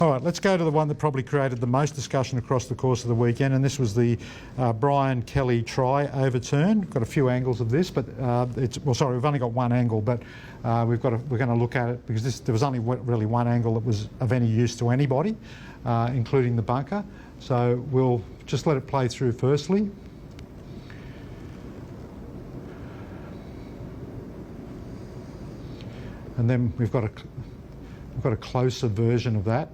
All right, let's go to the one that probably created the most discussion across the course of the weekend, and this was the Brian Kelly try overturn. We've got a few angles of this, but we've only got one angle, but we're going to look at it because there was only really one angle that was of any use to anybody, including the bunker. So we'll just let it play through firstly. And then we've got a closer version of that,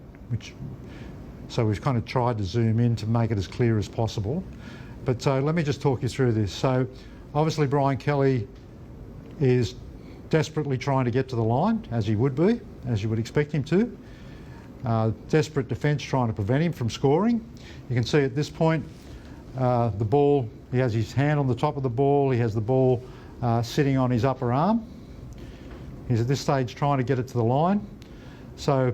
so we've kind of tried to zoom in to make it as clear as possible. But let me just talk you through this. So obviously Brian Kelly is desperately trying to get to the line, as he would be, as you would expect him to. Desperate defence trying to prevent him from scoring. You can see at this point the ball, he has his hand on the top of the ball, he has the ball sitting on his upper arm. He's at this stage trying to get it to the line. So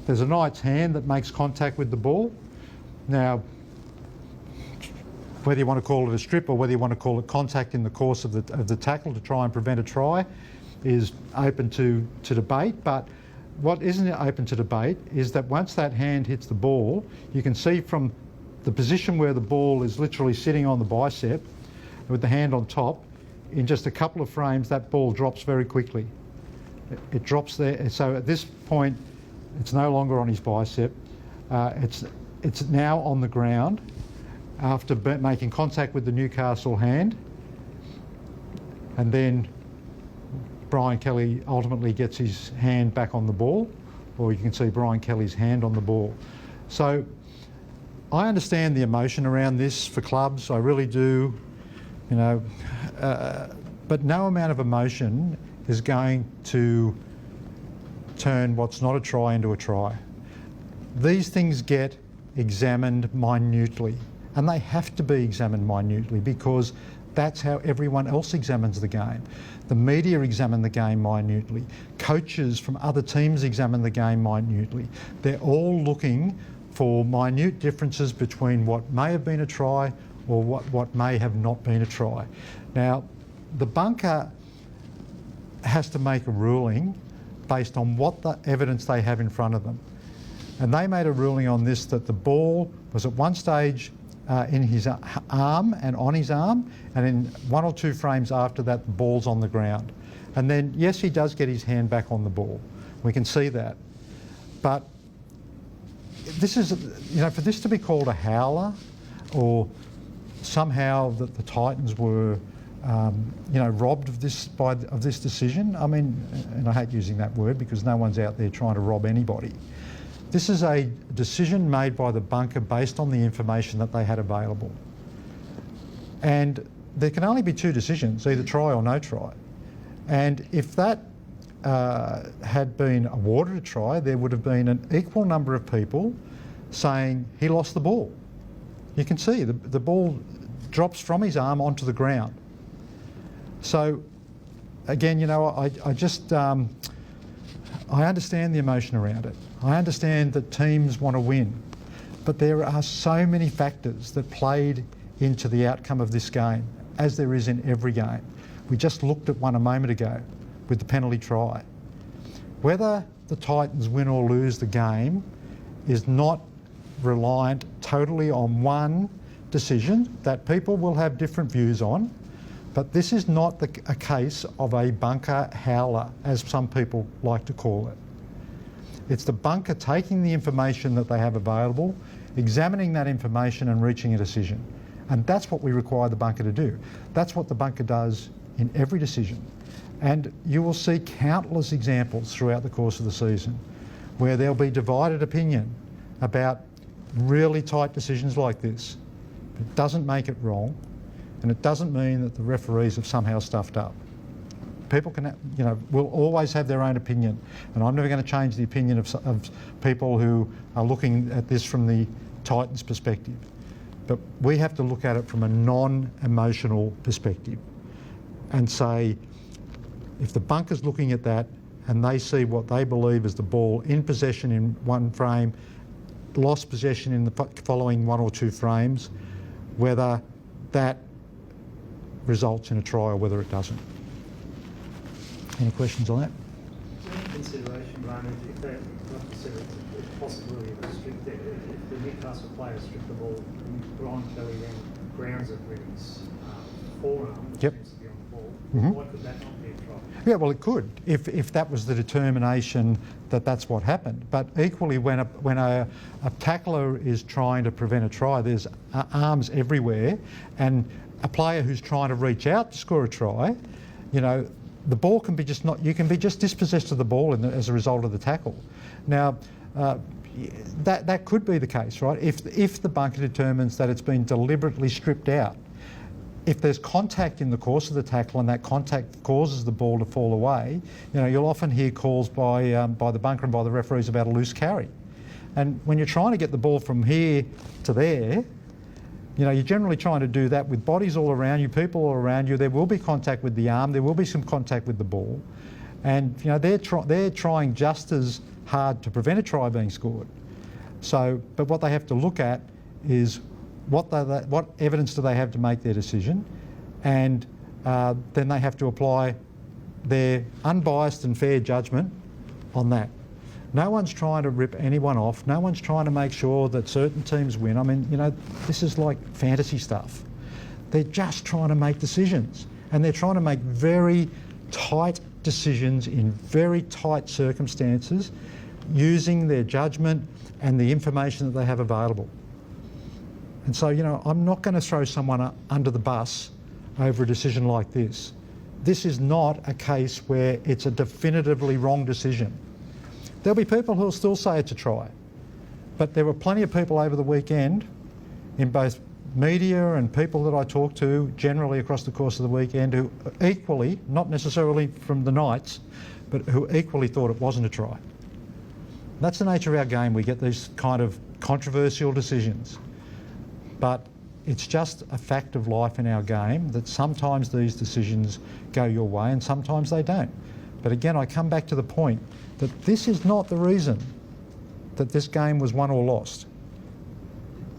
there's a knight's hand that makes contact with the ball. Now, whether you want to call it a strip or whether you want to call it contact in the course of the tackle to try and prevent a try is open to debate. But what isn't open to debate is that once that hand hits the ball, you can see from the position where the ball is literally sitting on the bicep with the hand on top, in just a couple of frames that ball drops very quickly. It drops there. So at this point it's no longer on his bicep. It's now on the ground after making contact with the Newcastle hand, and then Brian Kelly ultimately gets his hand back on the ball, or you can see Brian Kelly's hand on the ball. So I understand the emotion around this for clubs, I really do, you know, but no amount of emotion is going to turn what's not a try into a try. These things get examined minutely, and they have to be examined minutely because that's how everyone else examines the game. The media examine the game minutely. Coaches from other teams examine the game minutely. They're all looking for minute differences between what may have been a try or what may have not been a try. Now, the bunker has to make a ruling based on what the evidence they have in front of them. And they made a ruling on this that the ball was at one stage in his arm and on his arm, and in 1 or 2 frames after that the ball's on the ground. And then yes, he does get his hand back on the ball. We can see that. But this is, you know, for this to be called a howler or somehow that the Titans were you know, robbed of this decision. I mean, and I hate using that word because no one's out there trying to rob anybody. This is a decision made by the bunker based on the information that they had available. And there can only be 2 decisions, either try or no try. And if that had been awarded a try, there would have been an equal number of people saying he lost the ball. You can see the ball drops from his arm onto the ground. So again, you know, I just, I understand the emotion around it. I understand that teams want to win, but there are so many factors that played into the outcome of this game, as there is in every game. We just looked at one a moment ago with the penalty try. Whether the Titans win or lose the game is not reliant totally on one decision that people will have different views on. But this is not a case of a bunker howler, as some people like to call it. It's the bunker taking the information that they have available, examining that information and reaching a decision. And that's what we require the bunker to do. That's what the bunker does in every decision. And you will see countless examples throughout the course of the season where there'll be divided opinion about really tight decisions like this. It doesn't make it wrong. And it doesn't mean that the referees have somehow stuffed up. People can, you know, will always have their own opinion, and I'm never going to change the opinion of people who are looking at this from the Titans' perspective. But we have to look at it from a non-emotional perspective and say, if the bunker's looking at that and they see what they believe is the ball in possession in 1 frame, lost possession in the following 1 or 2 frames, whether that results in a try or whether it doesn't. Any questions on that? Any consideration, Brian, if they, like you said, possibility of a strip there. If the Newcastle players strip the ball, Brian Kelly then grounds it with his forearm, which Yep. seems to be on the ball. Mhm. Why could that not be a try? Yeah, well, it could if that was the determination that that's what happened. But equally, when a tackler is trying to prevent a try, there's arms everywhere, and a player who's trying to reach out to score a try, you know, the ball can be just not. You can be just dispossessed of the ball as a result of the tackle. Now. That could be the case, right? If the bunker determines that it's been deliberately stripped out, if there's contact in the course of the tackle and that contact causes the ball to fall away, you know, you'll often hear calls by the bunker and by the referees about a loose carry. And when you're trying to get the ball from here to there, you know, you're generally trying to do that with bodies all around you, people all around you. There will be contact with the arm, there will be some contact with the ball. And, you know, they're trying just as hard to prevent a try being scored. So, but what they have to look at is what evidence do they have to make their decision, and then they have to apply their unbiased and fair judgment on that. No one's trying to rip anyone off. No one's trying to make sure that certain teams win. I mean, you know, this is like fantasy stuff. They're just trying to make decisions, and they're trying to make very tight decisions in very tight circumstances, using their judgment and the information that they have available. And so, you know, I'm not going to throw someone under the bus over a decision like this. This is not a case where it's a definitively wrong decision. There'll be people who'll still say it's a try, but there were plenty of people over the weekend in both media and people that I talked to generally across the course of the weekend who equally, not necessarily from the Knights, but who equally thought it wasn't a try. That's the nature of our game. We get these kind of controversial decisions. But it's just a fact of life in our game that sometimes these decisions go your way and sometimes they don't. But again, I come back to the point that this is not the reason that this game was won or lost.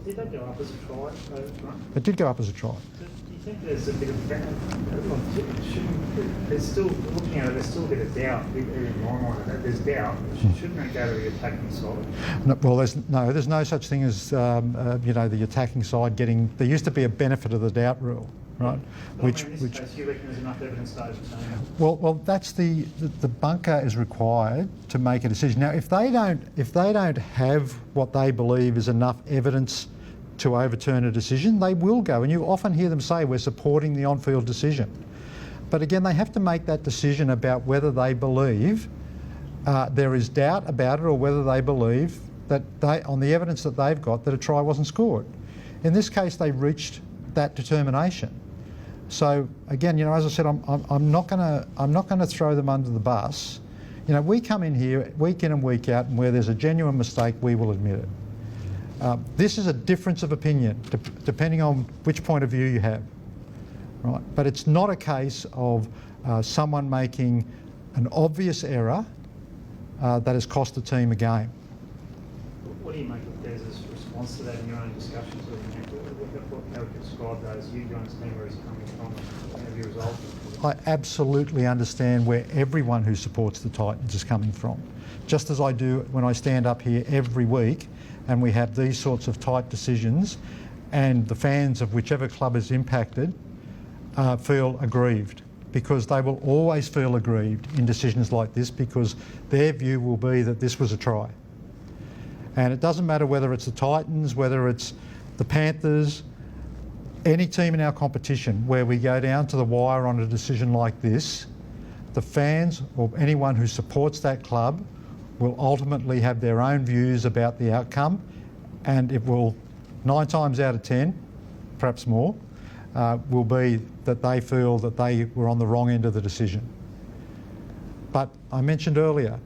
Did that go up as a try? It did go up as a try. Do you think there's a bit of there's still, looking at it, there's still a bit of doubt in my mind that there's doubt. Shouldn't they go to the attacking side? No, well, there's no such thing as you know, the attacking side getting. There used to be a benefit of the doubt rule, right? Which in this case, you reckon there's enough evidence to overturn it? Well, that's the bunker is required to make a decision. Now, if they don't have what they believe is enough evidence to overturn a decision, they will go. And you often hear them say, we're supporting the on-field decision. But again, they have to make that decision about whether they believe there is doubt about it, or whether they believe that on the evidence that they've got, that a try wasn't scored. In this case, they reached that determination. So again, you know, as I said, I'm not going to throw them under the bus. You know, we come in here week in and week out, and where there's a genuine mistake, we will admit it. This is a difference of opinion, depending on which point of view you have, right? But it's not a case of someone making an obvious error that has cost the team a game. What do you make of Dez's response to that in your own discussions with him? How would you describe those? You understand where he's coming from, and have you resolved it? I absolutely understand where everyone who supports the Titans is coming from, just as I do when I stand up here every week and we have these sorts of tight decisions, and the fans of whichever club is impacted feel aggrieved, because they will always feel aggrieved in decisions like this, because their view will be that this was a try. And it doesn't matter whether it's the Titans, whether it's the Panthers, any team in our competition where we go down to the wire on a decision like this, the fans or anyone who supports that club will ultimately have their own views about the outcome, and it will, 9 times out of 10, perhaps more, will be that they feel that they were on the wrong end of the decision. But I mentioned earlier,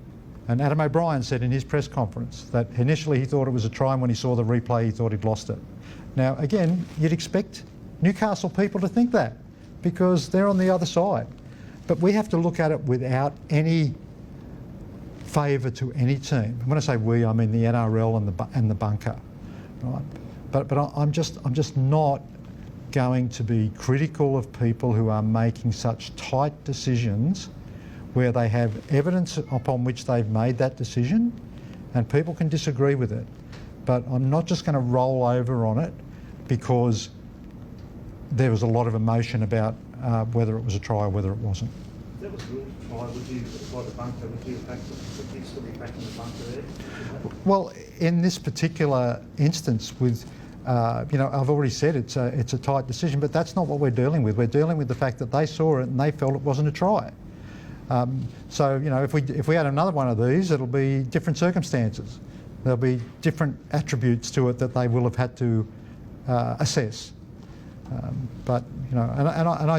and Adam O'Brien said in his press conference, that initially he thought it was a try, and when he saw the replay he thought he'd lost it. Now again, you'd expect Newcastle people to think that, because they're on the other side. But we have to look at it without any favour to any team. When I say we, I mean the NRL and the bunker, right? But I'm just not going to be critical of people who are making such tight decisions where they have evidence upon which they've made that decision, and people can disagree with it, but I'm not just going to roll over on it because there was a lot of emotion about whether it was a try or whether it wasn't. If that was ruled a try, would you, by the bunker, would you still be back in the bunker there? Well, in this particular instance with, you know, I've already said it's a tight decision, but that's not what we're dealing with. We're dealing with the fact that they saw it and they felt it wasn't a try. So, you know, if we had another one of these, it'll be different circumstances. There'll be different attributes to it that they will have had to assess. But, you know, and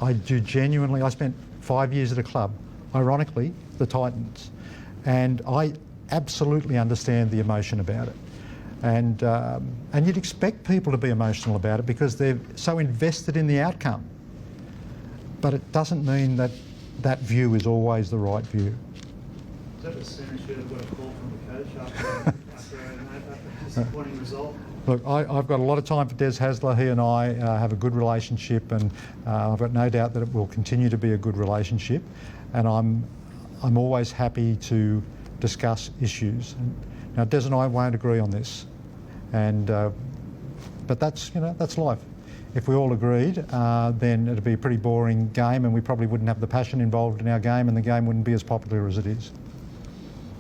I do genuinely, I spent 5 years at a club, ironically, the Titans, and I absolutely understand the emotion about it. And you'd expect people to be emotional about it because they're so invested in the outcome. But it doesn't mean that that view is always the right view. Is that the sooner should have got a call from the coach after a disappointing result? Look, I've got a lot of time for Des Hasler. He and I have a good relationship, and I've got no doubt that it will continue to be a good relationship. And I'm always happy to discuss issues. Now, Des and I won't agree on this, but that's, you know, that's life. If we all agreed, then it'd be a pretty boring game, and we probably wouldn't have the passion involved in our game, and the game wouldn't be as popular as it is.